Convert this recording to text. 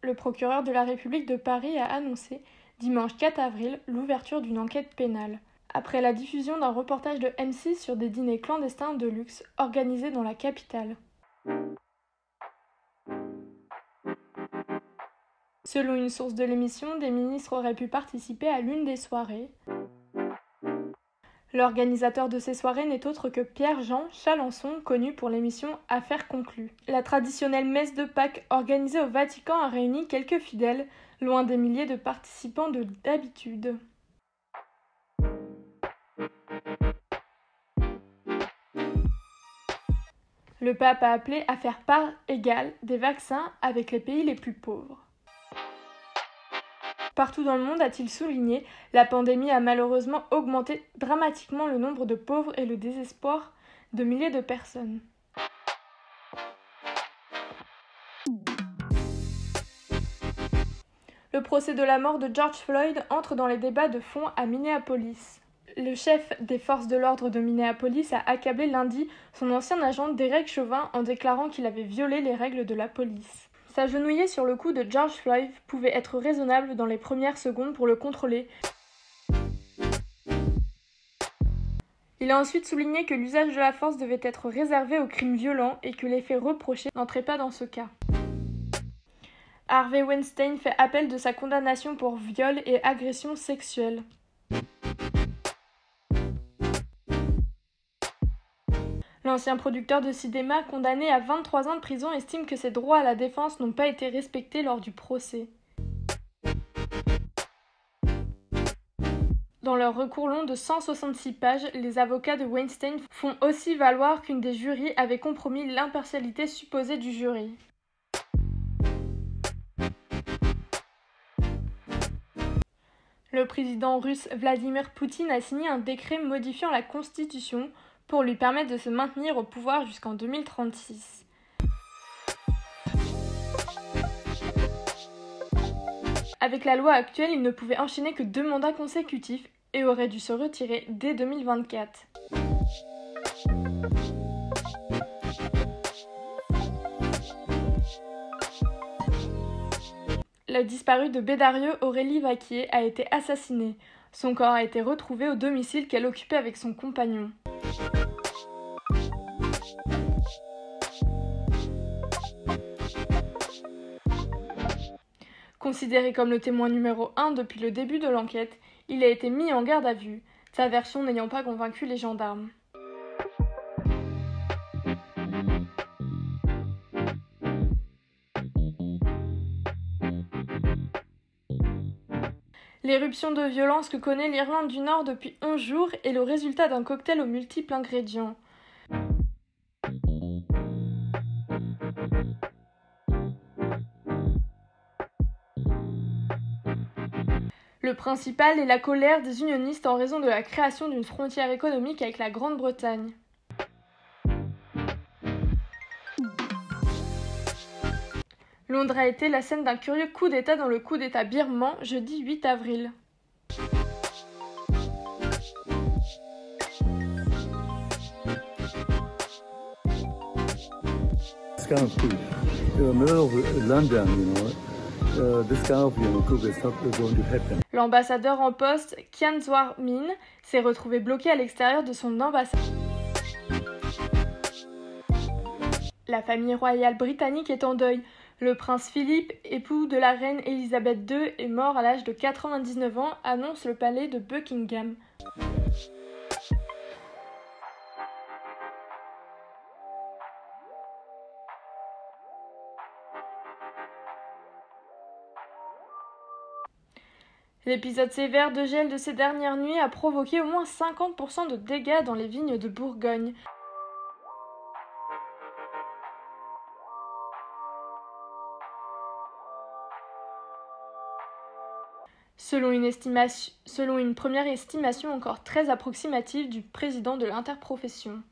Le procureur de la République de Paris a annoncé, dimanche 4 avril, l'ouverture d'une enquête pénale, après la diffusion d'un reportage de M6 sur des dîners clandestins de luxe organisés dans la capitale. Selon une source de l'émission, des ministres auraient pu participer à l'une des soirées. L'organisateur de ces soirées n'est autre que Pierre-Jean Chalençon, connu pour l'émission Affaires conclues. La traditionnelle messe de Pâques organisée au Vatican a réuni quelques fidèles, loin des milliers de participants d'habitude. Le pape a appelé à faire part égale des vaccins avec les pays les plus pauvres. Partout dans le monde, a-t-il souligné, la pandémie a malheureusement augmenté dramatiquement le nombre de pauvres et le désespoir de milliers de personnes. Le procès de la mort de George Floyd entre dans les débats de fond à Minneapolis. Le chef des forces de l'ordre de Minneapolis a accablé lundi son ancien agent Derek Chauvin en déclarant qu'il avait violé les règles de la police. S'agenouiller sur le cou de George Floyd pouvait être raisonnable dans les premières secondes pour le contrôler. Il a ensuite souligné que l'usage de la force devait être réservé aux crimes violents et que les faits reprochés n'entraient pas dans ce cas. Harvey Weinstein fait appel de sa condamnation pour viol et agression sexuelle. L'ancien producteur de cinéma, condamné à 23 ans de prison, estime que ses droits à la défense n'ont pas été respectés lors du procès. Dans leur recours long de 166 pages, les avocats de Weinstein font aussi valoir qu'une des jurys avait compromis l'impartialité supposée du jury. Le président russe Vladimir Poutine a signé un décret modifiant la constitution pour lui permettre de se maintenir au pouvoir jusqu'en 2036. Avec la loi actuelle, il ne pouvait enchaîner que 2 mandats consécutifs et aurait dû se retirer dès 2024. La disparue de Bédarieux, Aurélie Vaquier, a été assassinée. Son corps a été retrouvé au domicile qu'elle occupait avec son compagnon. Considéré comme le témoin numéro 1 depuis le début de l'enquête, il a été mis en garde à vue, sa version n'ayant pas convaincu les gendarmes. L'éruption de violence que connaît l'Irlande du Nord depuis 11 jours est le résultat d'un cocktail aux multiples ingrédients. Le principal est la colère des unionistes en raison de la création d'une frontière économique avec la Grande-Bretagne. Londres a été la scène d'un curieux coup d'État dans le coup d'État birman, jeudi 8 avril. This kind of coup, in the middle of London, this kind of coup is not going to happen. L'ambassadeur en poste, Kian Zwar Min, s'est retrouvé bloqué à l'extérieur de son ambassade. La famille royale britannique est en deuil. Le prince Philippe, époux de la reine Elisabeth II, est mort à l'âge de 99 ans, annonce le palais de Buckingham. L'épisode sévère de gel de ces dernières nuits a provoqué au moins 50% de dégâts dans les vignes de Bourgogne. Selon une première estimation encore très approximative du président de l'interprofession.